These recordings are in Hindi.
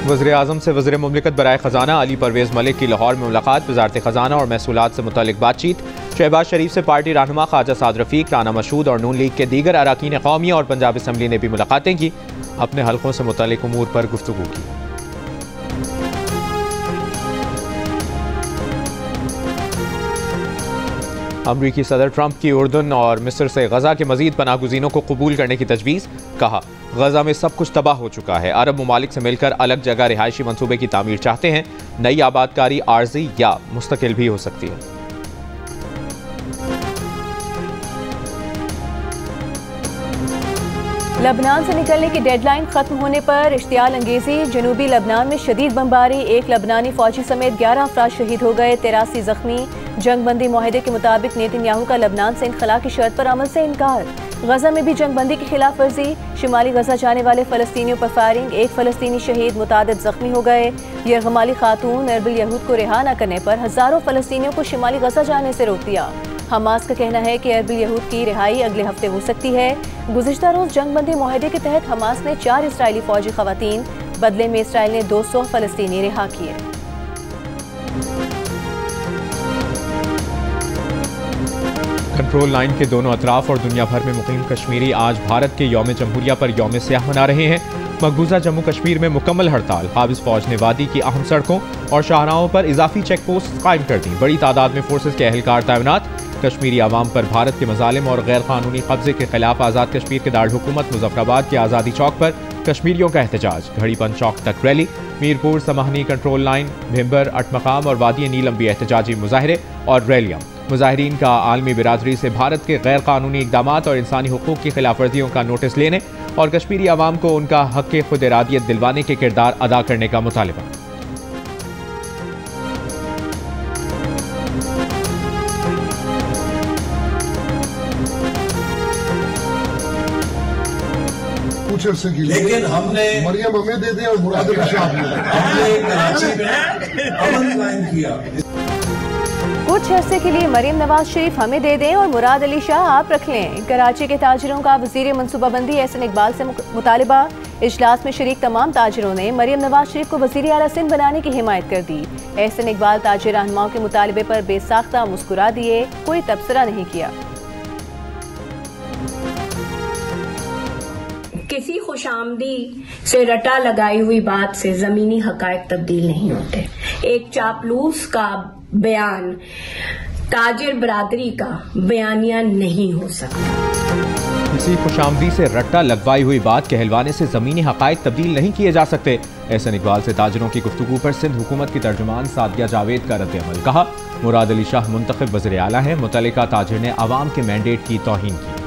वज़ीर-ए-आज़म से वज़ीर मुमलिकत बराए ख़जाना अली परवेज़ मलिक की लाहौर में मुलाकात, वज़ारत ख़जाना और महसूलात से मुतल्लिक़ बातचीत। शहबाज शरीफ से पार्टी रहनुमा ख्वाजा साद रफ़ीक, राना मशहूद और नून लीग के दीगर अरकान कौमी और पंजाब असम्बली ने भी मुलाकातें की, अपने हल्कों से मुतल्लिक़ उमूर पर गुफ्तगू की। अमरीकी सदर ट्रंप की उर्दन और मिस्र से गजा के मजीद पनाहगुज़ीनों को कबूल करने की तजवीज़। कहा, गजा में सब कुछ तबाह हो चुका है, अरब ममालिक से मिलकर अलग जगह रिहायशी मनसूबे की तामीर चाहते हैं। नई आबादकारी आर्जी या मुस्तकिल भी हो सकती है। लबनान से निकलने की डेडलाइन खत्म होने पर इश्तियाल अंगेजी। जनूबी लबनान में शदीद बमबारी, एक लबनानी फौजी समेत 11 अफराद शहीद हो गए, 83 जख्मी। जंगबंदी मुआहदे के मुताबिक नेतन्याहू का लबनान से इनखला की शर्त पर अमल से इनकार। गजा में भी जंगबंदी की खिलाफ वर्जी, शिमाली गजा जाने वाले फलस्तीनियों पर फायरिंग, एक फलस्तीनी शहीद, मुतादिद जख्मी हो गए। यरगमाली खातून एरबिल यहूद को रिहा न करने पर हजारों फलस्तीनियों को शिमाली गजा जाने से रोक दिया। हमास का कहना है कि एरबिल यहूद की रिहाई अगले हफ्ते हो सकती है। गुज़िश्ता रोज जंगबंदी मुआहदे के तहत हमास ने 4 इसराइली फौजी खवातीन, बदले में इसराइल ने 200 फलस्तीनी रिहा किए। कंट्रोल लाइन के दोनों अतराफ और दुनिया भर में मुकीम कश्मीरी आज भारत के यौम जमहूरिया पर यौम सियाह मना रहे हैं। मकबूजा जम्मू कश्मीर में मुकम्मल हड़ताल, काबिज फौज ने वादी की अहम सड़कों और शाहराहों पर इजाफी चेक पोस्ट कायम कर दी, बड़ी तादाद में फोर्सेज के अहलकार तैनात। कश्मीरी आवाम पर भारत के मजालिम और गैर कानूनी कब्जे के खिलाफ आज़ाद कश्मीर के दारकूमत मुजफ्फराबाद के आज़ादी चौक पर कश्मीरियों का एहतजाज, घड़ीपन चौक तक रैली। मीरपुर, समहनी, कंट्रोल लाइन, भिम्बर, अटमकाम और वादी नीलम भी एहतजाजी मुजाहरे और रैलियाँ। मुजाहिरीन का आलमी बिरादरी से भारत के गैर कानूनी इकदाम और इंसानी हुकूक की खिलाफ वर्जियों का नोटिस लेने और कश्मीरी आवाम को उनका हक़ खुद इरादियत दिलवाने के किरदार अदा करने का मुतालिबा। लेकिन हमने मरियम हमें दे दें और मुराद अली शाह हमने कराची में अमन कायम किया। कुछ अरसे के लिए मरियम नवाज शरीफ हमें दे दें और मुराद अली शाह आप रख लें। कराची के ताजिरों का वजीर मनसूबाबंदी एहसन इकबाल से मुतालिबा। इजलास में शरीक तमाम ताजिरों ने मरियम नवाज शरीफ को वजीर आला सिंध बनाने की हिमायत कर दी। एहसन इकबाल ताजिर रहनुमाओं के मुतालिबे पर बेसाख्ता मुस्कुरा दिए, कोई तबसरा नहीं किया। किसी खुशामदी से रटा लगाई हुई बात से जमीनी हकायक तब्दील नहीं होते। एक चापलूस का बयान ताजिर बरादरी का बयानिया नहीं हो सकता। किसी खुशामदी से रट्टा लगवाई हुई बात कहलवाने से जमीनी हकायक तब्दील नहीं किए जा सकते। एहसन इकबाल से ताजिरों की गुफ्तगू पर सिंध हुकूमत की तर्जुमान सादिया जावेद का रद्द-ए-अमल। कहा, मुराद अली शाह मुंतखब वज़ीर आला है, मुतल्लिका ताजिर ने अवाम के मैंडेट की तौहीन की।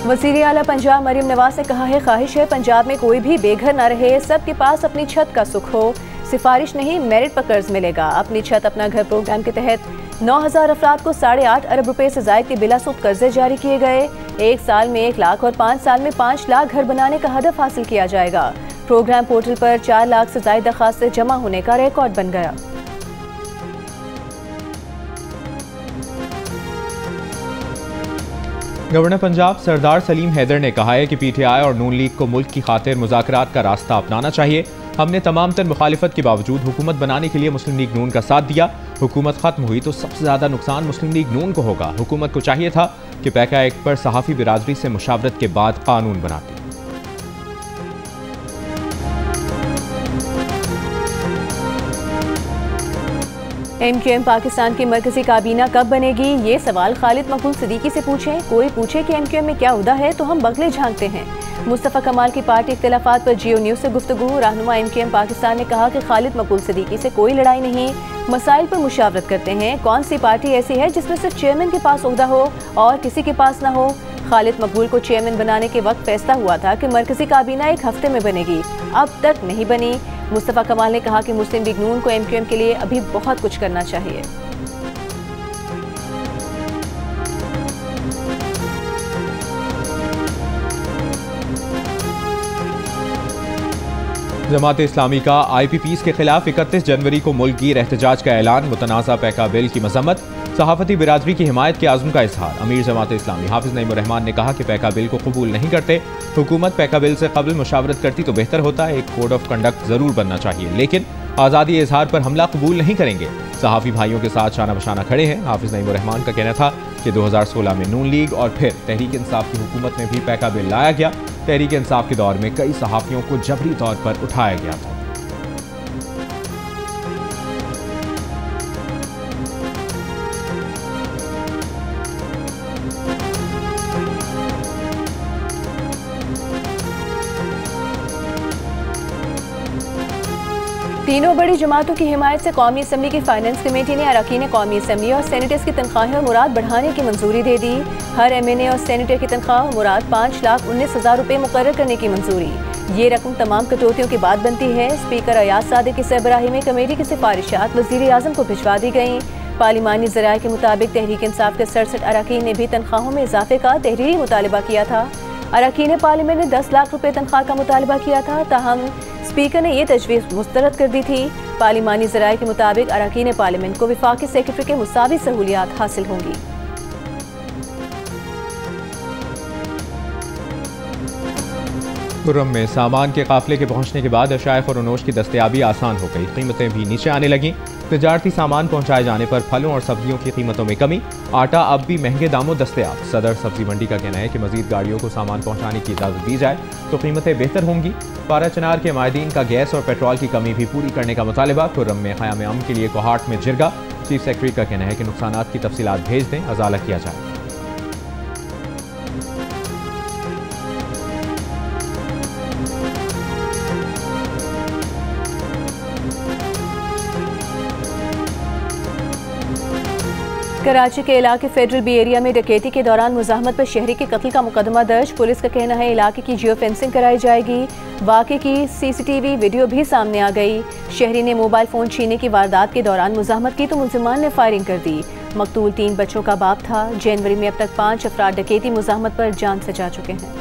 वज़ीर आला पंजाब मरियम नवाज ने कहा है, ख्वाहिश है पंजाब में कोई भी बेघर न रहे, सबके पास अपनी छत का सुख हो। सिफारिश नहीं, मेरिट पर कर्ज मिलेगा। अपनी छत अपना घर प्रोग्राम के तहत 9000 अफराद को 8.5 अरब रुपए से जायद के बिलासूद कर्जे जारी किए गए। 1 साल में 1 लाख और 5 साल में 5 लाख घर बनाने का हदफ हासिल किया जाएगा। प्रोग्राम पोर्टल पर 4 लाख से जायद दरखास्तें जमा होने का रिकॉर्ड बन गया। गवर्नर पंजाब सरदार सलीम हैदर ने कहा है कि पीटीआई और नून लीग को मुल्क की खातिर मुज़ाकरात का रास्ता अपनाना चाहिए। हमने तमाम तर मुखालिफत के बावजूद हुकूमत बनाने के लिए मुस्लिम लीग नून का साथ दिया। हुकूमत खत्म हुई तो सबसे ज़्यादा नुकसान मुस्लिम लीग नून को होगा। हुकूमत को चाहिए था कि पैका एक्ट पर सहाफ़ी बिरादरी से मुशावरत के बाद कानून बनाती। MQM पाकिस्तान की मरकजी काबीना कब बनेगी, ये सवाल खालिद मकबूल सिद्दीकी से पूछें। कोई पूछे कि MQM में क्या उदा है तो हम बगले झांकते हैं। मुस्तफ़ा कमाल की पार्टी इख्तिलाफात पर जियो न्यूज़ से गुफ्तगू। रहनुमा MQM पाकिस्तान ने कहा कि खालिद मकबूल सिद्दीकी से कोई लड़ाई नहीं, मसाइल पर मुशावरत करते हैं। कौन सी पार्टी ऐसी है जिसमें सिर्फ चेयरमैन के पास ओहदा हो और किसी के पास ना हो। खालिद मकबूल को चेयरमैन बनाने के वक्त फैसला हुआ था कि मरकजी काबीना 1 हफ्ते में बनेगी, अब तक नहीं बनी। मुस्तफ़ा कमाल ने कहा कि मुस्लिम लीग नून को MQM के लिए अभी बहुत कुछ करना चाहिए। जमात इस्लामी का IPPs के खिलाफ 31 जनवरी को मुल्क गिर एहतजाज का ऐलान। मुतनाज़ा पैका बिल की मजम्मत। सहाफती बिरादरी की हिमायत के आज़म का इजहार। अमीर जमात इस्लामी हाफिज नईमुर रहमान ने कहा कि पैका बिल को कबूल नहीं करते। हुकूमत पैका बिल से कबल मुशावरत करती तो बेहतर होता। एक कोड ऑफ कंडक्ट जरूर बनना चाहिए, लेकिन आज़ादी इजहार पर हमला कबूल नहीं करेंगे। सहाफ़ी भाइयों के साथ शाना बशाना खड़े हैं। हाफिज नईमुर रहमान का कहना था कि 2016 में नून लीग और फिर तहरीक इंसाफ की हुकूमत में भी पैका बिल लाया गया। तहरीक इंसाफ के दौर में कई सहाफ़ियों को जबरी तौर पर उठाया गया था। तीनों बड़ी जमातों की हिमायत से कौमी असम्बली की फाइनेंस कमेटी ने अरकान कौमी असम्बली और सेनेटर्स की तनख्वाहें और मुराद बढ़ाने की मंजूरी दे दी। हर MNA और सेनेटर की तनख्वाह और मुराद 5,19,000 रुपये मुकर्रर करने की मंजूरी। ये रकम तमाम कटौतियों के बाद बनती है। स्पीकर अयाज सादिक की सरबराही में कमेटी की सिफारिशात वज़ीर आज़म को भिजवा दी गई। पार्लिमानी ज़राए के मुताबिक तहरीक इंसाफ के 67 अरकान ने भी तनख्वाहों में इजाफे का तहरीरी मुतालबा किया था। अरकान पार्लियामेंट ने 10 लाख रुपये तनख्वाह का मुतालबा किया था, ताहम स्पीकर ने यह तजवीज़ मुस्तरद कर दी थी। पार्लिमानी ज़राए के मुताबिक अरकान पार्लियामेंट को वफाकी सेक्रेटरी के मुसावी सहूलियात हासिल होंगी। खुर्रम में सामान के काफिले के पहुंचने के बाद अशाए और अनोश की दस्तयाबी आसान हो गई। कीमतें भी नीचे आने लगीं। तिजारती सामान पहुंचाए जाने पर फलों और सब्जियों की कीमतों में कमी। आटा अब भी महंगे दामों दस्तयाब। सदर सब्जी मंडी का कहना है कि मजीद गाड़ियों को सामान पहुंचाने की इजाज़त दी जाए तो कीमतें बेहतर होंगी। पारा चनार के मायदीन का गैस और पेट्रोल की कमी भी पूरी करने का मुतालबा। खुर्रम में क़याम अमन के लिए कोहाट में जिरगा। चीफ सेक्रेटरी का कहना है कि नुकसानात की तफसीलात भेज दें, अजाला किया जाए। कराची के इलाके फेडरल बी एरिया में डकैती के दौरान मुज़ाहमत पर शहरी के कत्ल का मुकदमा दर्ज। पुलिस का कहना है इलाके की जियो फेंसिंग कराई जाएगी। वाक़े की CCTV वीडियो भी सामने आ गई। शहरी ने मोबाइल फ़ोन छीनने की वारदात के दौरान मुज़ाहमत की तो मुलजिमान ने फायरिंग कर दी। मकतूल 3 बच्चों का बाप था। जनवरी में अब तक 5 अफराद डकैती मुज़ाहमत पर जान से जा चुके हैं।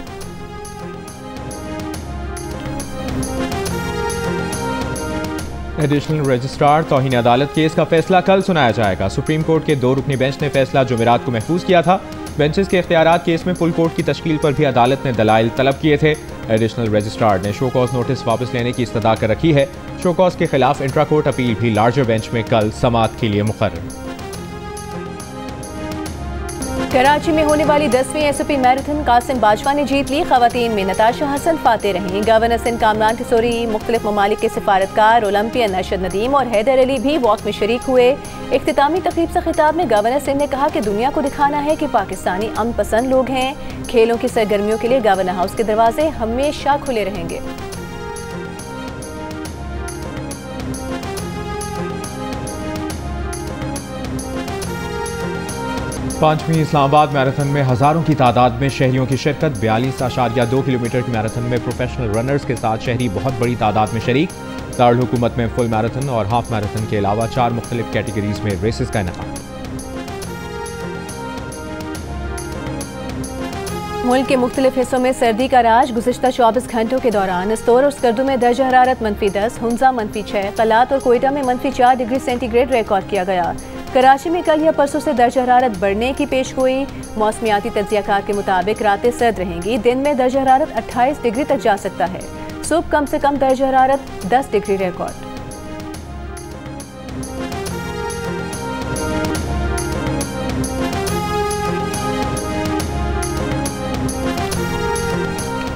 एडिशनल रजिस्ट्रार तौहीन अदालत केस का फैसला कल सुनाया जाएगा। सुप्रीम कोर्ट के 2 रुकनी बेंच ने फैसला जुमेरात को महफूज किया था। बेंचेस के इख्तियारात केस में फुल कोर्ट की तश्कील पर भी अदालत ने दलाइल तलब किए थे। एडिशनल रजिस्ट्रार ने शो कॉज नोटिस वापस लेने की इस्तदा कर रखी है। शो कॉज के खिलाफ इंट्रा कोर्ट अपील भी लार्जर बेंच में कल समाअत के लिए मुकर्रर। कराची में होने वाली 10वीं SOP मैराथन कासिम बाजवा ने जीत ली। खवातीन में नताशा हसन फाते रहीं। गवर्नर सिंध कामरान टिसोरी, मुख्तलिफ ममालिक के सिफारतकार, ओलंपियन अरशद नदीम और हैदर अली भी वॉक में शरीक हुए। इख्तितामी तकरीब से खिताब में गवर्नर सिंध ने कहा कि दुनिया को दिखाना है कि पाकिस्तानी अमन पसंद लोग हैं। खेलों की सरगर्मियों के लिए गवर्नर हाउस के दरवाजे हमेशा खुले रहेंगे। 5वीं इस्लामाबाद मैराथन में हज़ारों की तादाद में शहरियों की शिरकत। 42.2 किलोमीटर की मैराथन में प्रोफेशनल रनर्स के साथ शहरी बहुत बड़ी तादाद में शरीक। दारुल हुकूमत में फुल मैराथन और हाफ मैराथन के अलावा 4 मुख्तलिफ कैटेगरीज में रेसेस का इनेकाद। मुल्क के मुख्तलिफ हिस्सों में सर्दी का राज। गुज़िश्ता 24 घंटों के दौरान अस्तोर और स्कर्दू में दर्जा हरारत -10, हुंजा -6, कलात और कोयटा में -4 डिग्री सेंटीग्रेड रिकॉर्ड किया गया। कराची में कल या परसों से दर्जा हरारत बढ़ने की पेशगोई। मौसमियाती तज्जियाकार के मुताबिक रातें सर्द रहेंगी। दिन में दर्जा हरारत 28 डिग्री तक जा सकता है। सुबह कम से कम दर्जा हरारत 10 डिग्री रिकॉर्ड।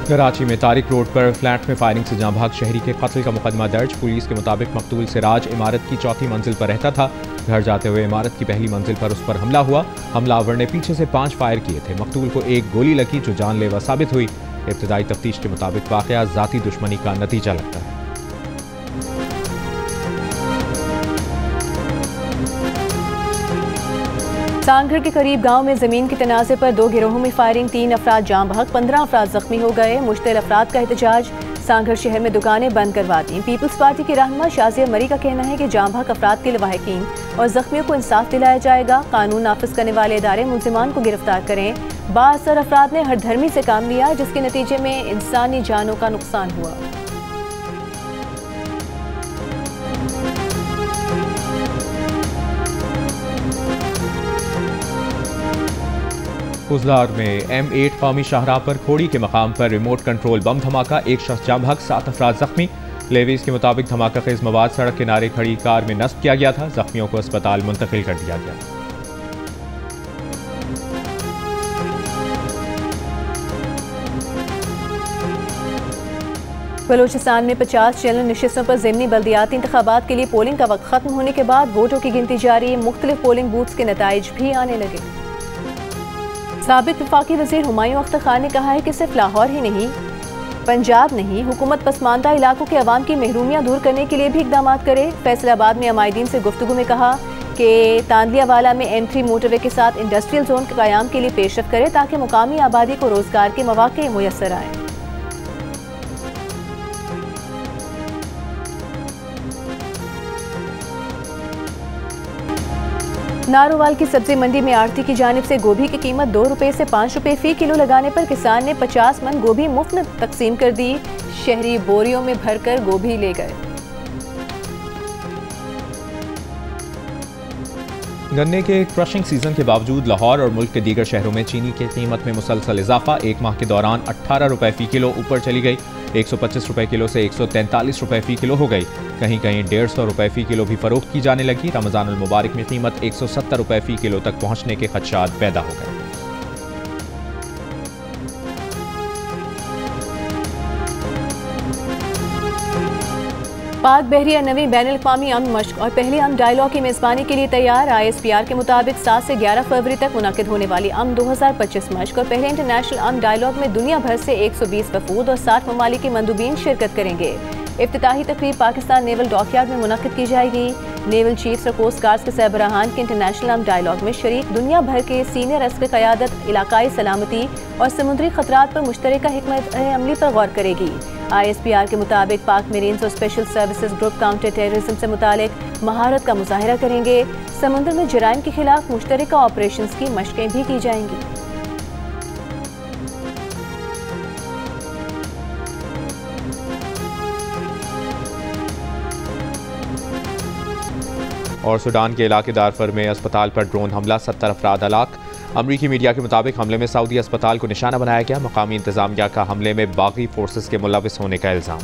कराची में तारिक रोड पर फ्लैट में फायरिंग से जहां भाग शहरी के कत्ल का मुकदमा दर्ज। पुलिस के मुताबिक मकतूल सिराज इमारत की 4थी मंजिल पर रहता था। घर जाते हुए इमारत की पहली मंजिल पर उस पर हमला हुआ। हमलावर ने पीछे से 5 फायर किए थे। मकतूल को एक गोली लगी जो जानलेवा साबित हुई। इब्तिदाई तफ्तीश के मुताबिक वाकया जाती दुश्मनी का नतीजा लगता है। सांगढ़ के करीब गांव में जमीन के तनाज़े पर 2 गिरोहों में फायरिंग। 3 अफराद जाँ बहक, 15 अफराद जख्मी हो गए। मुश्तिल अफराद का एहतजाज। सांगढ़ शहर में दुकानें बंद करवा दी। पीपल्स पार्टी की रहनुमा शाजिया मरी का कहना है कि जाँ बहक अफराद के लवाहिकीन और जख्मियों को इंसाफ दिलाया जाएगा। कानून नाफिज करने वाले इदारे मुलजिमान को गिरफ्तार करें। बाअसर अफराद ने हर धर्मी से काम लिया, जिसके नतीजे में इंसानी जानों का नुकसान हुआ। कुजलार में M8 कौमी शाहराह पर खोड़ी के मकाम पर रिमोट कंट्रोल बम धमाका, एक शख्स जाम बहक, 7 अफराद जख्मी। लेवीज के मुताबिक धमाका खेज मवाद सड़क किनारे खड़ी कार में नस्ब किया गया था। जख्मियों को अस्पताल मुंतकिल कर दिया गया। बलूचिस्तान में 50 जनरल नशिस्तों पर ज़िमनी बल्दियाती इंतखाबात के लिए पोलिंग का वक्त खत्म होने के बाद वोटों की गिनती जारी, मुख्तलिफ पोलिंग बूथ्स के नताइज भी आने लगे। साबिक वफाकी वज़ीर हुमायूं अख्तर खान ने कहा है कि सिर्फ लाहौर ही नहीं, पंजाब नहीं, हुकूमत पसमानदा इलाकों के अवाम की महरूमियाँ दूर करने के लिए भी इकदाम करे। फैसलाबाद में अमायदीन से गुफ्तगू में कहा कि तांदलियावाला में M3 मोटरवे के साथ इंडस्ट्रियल जोन के क़याम के लिए पेशरफ करे ताकि मुकामी आबादी को रोजगार के मौके मुयस्सर आए। नारोवाल की सब्जी मंडी में आढ़ती की जानिब से गोभी की कीमत 2 रुपए से 5 रुपए फी किलो लगाने पर किसान ने 50 मन गोभी मुफ्त में तकसीम कर दी। शहरी बोरियों में भरकर गोभी ले गए। गन्ने के क्रशिंग सीजन के बावजूद लाहौर और मुल्क के दीगर शहरों में चीनी की कीमत में मुसलसल इजाफा, एक माह के दौरान 18 रुपए फी किलो ऊपर चली गई। 125 रुपए किलो से 143 रुपए फी किलो हो गई। कहीं कहीं 150 रुपए फी किलो भी फरोख्त की जाने लगी। रमजान अल मुबारक में कीमत 170 रुपए फी किलो तक पहुंचने के खदशात पैदा हो गए। पाक बहरिया नवी बैनुल-अक़वामी अमन मश्क और पहले अमन डायलॉग की मेज़बानी के लिए तैयार। ISPR के मुताबिक 7 से 11 फरवरी तक मुनक़िद होने वाली अमन 2025 मश्क और पहले इंटरनेशनल अमन डायलॉग में दुनिया भर से 120 वफूद और 60 ममालिक के मंदूबीन शिरकत करेंगे। इफ्तिताही तकरीब पाकिस्तान नेवल डॉकयार्ड में मुनक़िद की जाएगी। नेवल चीफ्स और कोस्ट गार्ड्स के सरबराहान के इंटरनेशनल अमन डायलॉग में शरीक दुनिया भर के सीनियर अस्कर क़यादत इलाकाई सलामती और समुद्री खतरात पर मुश्तरका हिकमत अमली पर गौर करेगी। ISPR के मुताबिक पाक मेरीन्स और special services group counter terrorism से मुतालिक महारत का मुजाहिरा करेंगे। समुद्र में जराइम के खिलाफ मुश्तरका ऑपरेशंस की मशकें भी की जाएंगी। और सूडान के इलाके दारफर में अस्पताल पर ड्रोन हमला, 70 अफराद हलाक। अमरीकी मीडिया के मुताबिक हमले में सऊदी अस्पताल को निशाना बनाया गया। मकामी इंतजामिया का हमले में बागी फोर्सेस के मुलविस होने का इल्जाम।